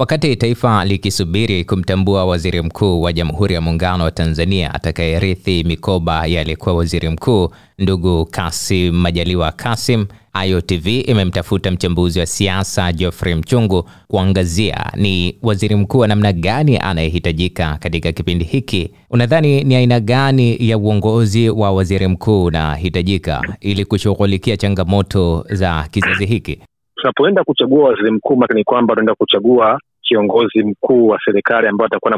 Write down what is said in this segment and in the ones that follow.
Wakati taifa likisubiri kumtambua waziri mkuu wa Jamhuri ya Muungano wa Tanzania atakayerithi mikoba ya aliyekuwa waziri mkuu ndugu Kassim Majaliwa Kassim, AyoTV imemtafuta mchambuzi wa siasa Geoffrey Mchungu kuangazia ni waziri mkuu wa namna gani anayehitajika katika kipindi hiki. Unadhani ni aina gani ya uongozi wa waziri mkuu unahitajika ili kushughulikia changamoto za kizazi hiki? Tunapoenda kuchagua waziri mkuu, ni kwamba tunaenda kuchagua kiongozi mkuu wa serikali ambaye atakuwa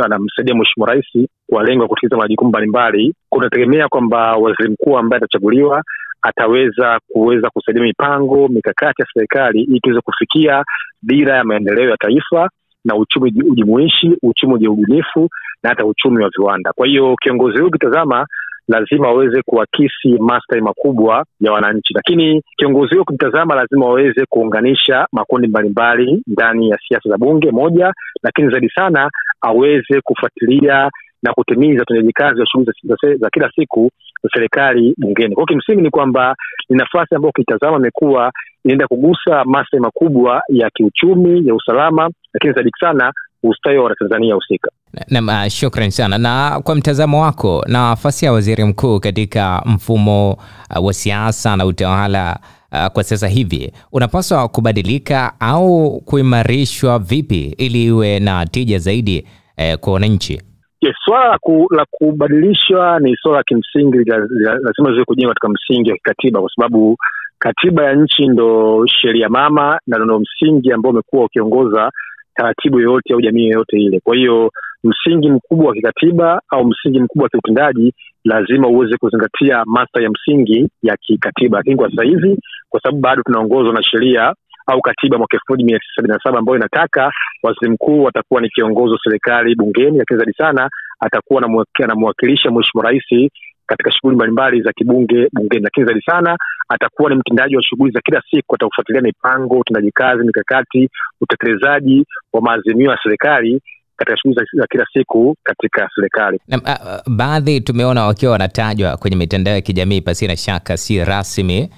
anamsaidia mheshimiwa rais kwa lengo la kutekeleza majukumu mbalimbali. Kunategemea kwamba waziri mkuu ambaye atachaguliwa ataweza kusaidia mipango mikakati ya serikali ili tuweze kufikia dira ya maendeleo ya taifa na uchumi jumuishi, uchumi wa ubunifu na hata uchumi wa viwanda. Kwa hiyo kiongozi huyu kitazama lazima aweze kuakisi maslahi makubwa ya wananchi, lakini kiongozi huyo kumtazama lazima aweze kuunganisha makundi mbalimbali ndani ya siasa za bunge moja, lakini zaidi sana aweze kufuatilia na kutimiza utendaji kazi wa shughuli za kila siku za serikali bungeni. Kwa kimsingi ni kwamba ni nafasi ambayo kitazama imekuwa inaenda kugusa maslahi makubwa ya kiuchumi, ya usalama, lakini zaidi sana ustawi wa Tanzania husika. Na shukrani sana. Na kwa mtazamo wako, nafasi ya waziri mkuu katika mfumo wa siasa na utawala kwa sasa hivi unapaswa kubadilika au kuimarishwa vipi ili iwe na tija zaidi kwa wananchi? Yes, swala la kubadilishwa ni swala la kimsingi, lazima ziwe kujengwa katika msingi wa kikatiba, kwa sababu katiba ya nchi ndo sheria mama na ndo msingi ambao umekuwa ukiongoza taratibu yoyote au jamii yoyote ile. Kwa hiyo msingi mkubwa wa kikatiba au msingi mkubwa wa kiutendaji lazima uweze kuzingatia maslahi ya msingi ya kikatiba. Lakini kwa sasa hivi, kwa sababu bado tunaongozwa na sheria au katiba mwaka 1977 ambayo inataka waziri mkuu atakuwa ni kiongozi wa serikali bungeni, lakini zaidi sana atakuwa anamwakilisha mheshimiwa rais katika shughuli mbalimbali za kibunge bungeni, lakini zaidi sana atakuwa ni mtendaji wa shughuli za kila siku, atakufuatilia mipango, utendaji kazi, mikakati, utekelezaji wa maazimio ya serikali katika shughuli za kila siku katika serikali. Baadhi tumeona wakiwa wanatajwa kwenye mitandao ya kijamii pasina shaka si rasmi,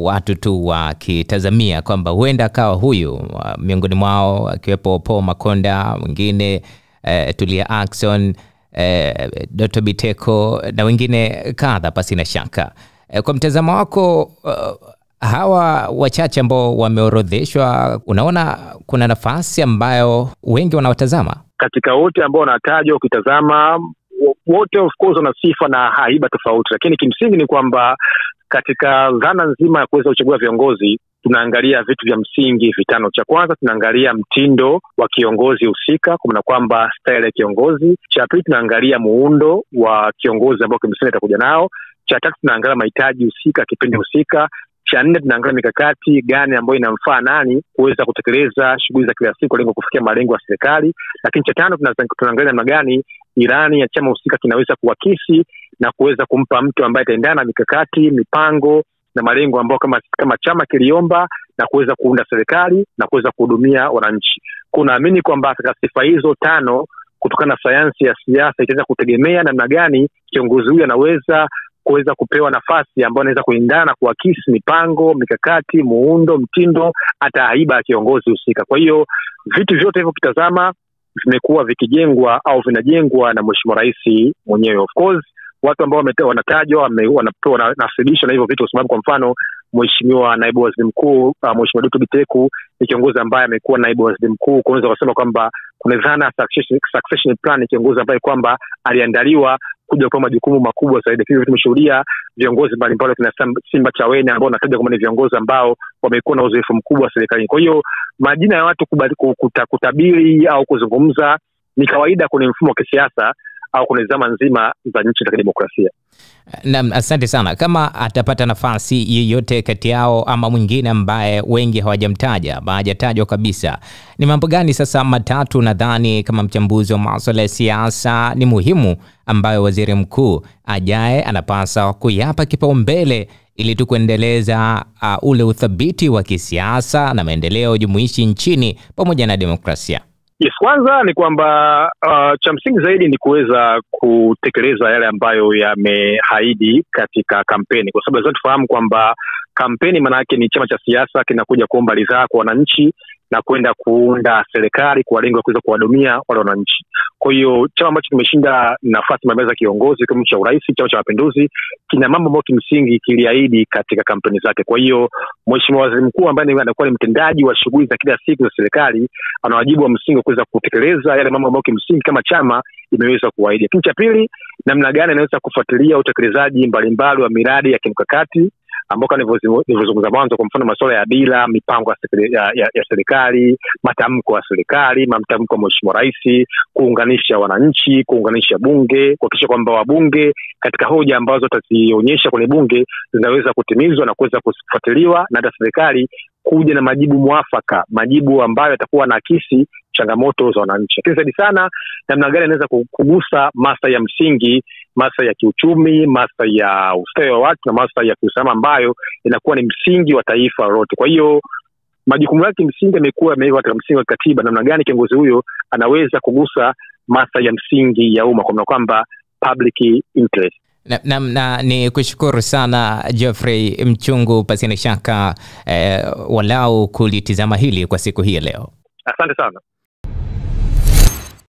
watu tu wakitazamia kwamba huenda akawa huyu, miongoni mwao akiwepo Paul Makonda, mwingine Tulia Ackson, Dr. Biteko na wengine kadha pasina shaka. Kwa mtazamo wako, hawa wachache ambao wameorodheshwa, unaona kuna nafasi ambayo wengi wanawatazama? Katika wote ambao wanatajwa, ukitazama wote of course wana sifa na haiba tofauti, lakini kimsingi ni kwamba katika dhana nzima ya kuweza kuchagua viongozi tunaangalia vitu vya msingi vitano. Cha kwanza tunaangalia mtindo wa kiongozi husika, kwa maana kwamba style ya kiongozi. Cha pili tunaangalia muundo wa kiongozi ambao kimsingi atakuja nao. Cha tatu tunaangalia mahitaji husika kipindi husika. Cha nne tunaangalia mikakati gani ambayo inamfaa nani kuweza kutekeleza shughuli za kila siku lengo kufikia malengo ya serikali. Lakini cha tano tunaangalia namna gani ilani ya chama husika kinaweza kuakisi na kuweza kumpa mtu ambaye ataendana na mikakati, mipango na malengo ambayo kama chama kiliomba na kuweza kuunda serikali na kuweza kuhudumia wananchi. Kunaamini kwamba katika sifa hizo tano, kutokana na sayansi ya siasa, itaweza kutegemea namna gani kiongozi huyu anaweza kuweza kupewa nafasi ambayo anaweza kuendana na kuakisi mipango, mikakati, muundo, mtindo, hata haiba ya kiongozi husika. Kwa hiyo vitu vyote hivyo kitazama vimekuwa vikijengwa au vinajengwa na mheshimiwa rais mwenyewe. Of course watu ambao wanatajwa wanapewa nasibisha na hivyo vitu, kwa sababu kwa mfano mheshimiwa naibu waziri mkuu mheshimiwa Dr. Biteko ni kiongozi ambaye amekuwa naibu waziri mkuu. Kunaweza kusema kwamba kuna dhana succession plan, ni kiongozi ambaye kwamba aliandaliwa kuja kwa majukumu makubwa zaidi. Hivyo tumeshuhudia viongozi mbalimbali kina Simba Chawene ambao wanatajwa kama ni viongozi ambao wamekuwa na uzoefu mkubwa serikalini. Kwa hiyo majina ya watu kutabiri au kuzungumza ni kawaida kwenye mfumo wa kisiasa au kwenye zama nzima za nchi za demokrasia. Naam, asante sana. Kama atapata nafasi yeyote kati yao ama mwingine ambaye wengi hawajamtaja, hajatajwa kabisa, ni mambo gani sasa matatu nadhani kama mchambuzi wa masuala ya siasa ni muhimu ambayo waziri mkuu ajaye anapaswa kuyapa kipaumbele ili tu kuendeleza ule uthabiti wa kisiasa na maendeleo jumuishi nchini pamoja na demokrasia? Yes, kwanza ni kwamba cha msingi zaidi ni kuweza kutekeleza yale ambayo yamehaidi katika kampeni, kwa sababu lazima tufahamu kwamba kampeni maana yake ni chama cha siasa kinakuja kuomba ridhaa kwa wananchi na kwenda kuunda serikali kwa lengo la kuweza kuwadumia wale wananchi. Kwa hiyo chama ambacho kimeshinda nafasi mbalimbali za kiongozi kama cha urais, Chama cha Mapinduzi, kina mambo ambayo kimsingi kiliahidi katika kampeni zake. Kwa hiyo Mheshimiwa Waziri Mkuu ambaye anakuwa ni mtendaji wa shughuli za kila siku za serikali, ana wajibu wa msingi kuweza kutekeleza yale mambo ambayo kimsingi kama chama imeweza kuahidi. Lakini cha pili, namna gani anaweza kufuatilia utekelezaji mbalimbali wa miradi ya kimkakati ambao kama nilivyozungumza mwanzo, kwa mfano masuala ya dira, mipango ya serikali, matamko ya serikali, matamko ya Mheshimiwa Rais, kuunganisha wananchi, kuunganisha bunge, kuhakikisha kwamba wabunge katika hoja ambazo watazionyesha kwenye bunge zinaweza kutimizwa na kuweza kufuatiliwa, na hata serikali kuja na majibu mwafaka, majibu ambayo yatakuwa na akisi changamoto za wananchi. Lakini zaidi sana, namna gani anaweza kugusa masuala ya msingi, masuala ya kiuchumi, masuala ya ustawi wa watu na masuala ya kiusalama ambayo inakuwa ni msingi wa taifa lote. Kwa hiyo majukumu yake msingi yamekuwa yamewekwa katika msingi wa katiba, namna gani kiongozi huyo anaweza kugusa masuala ya msingi ya umma, kwa maana kwamba public interest. Na ni kushukuru sana Geoffrey Mchungu, pasina shaka walau kulitizama hili kwa siku hii leo. Asante sana.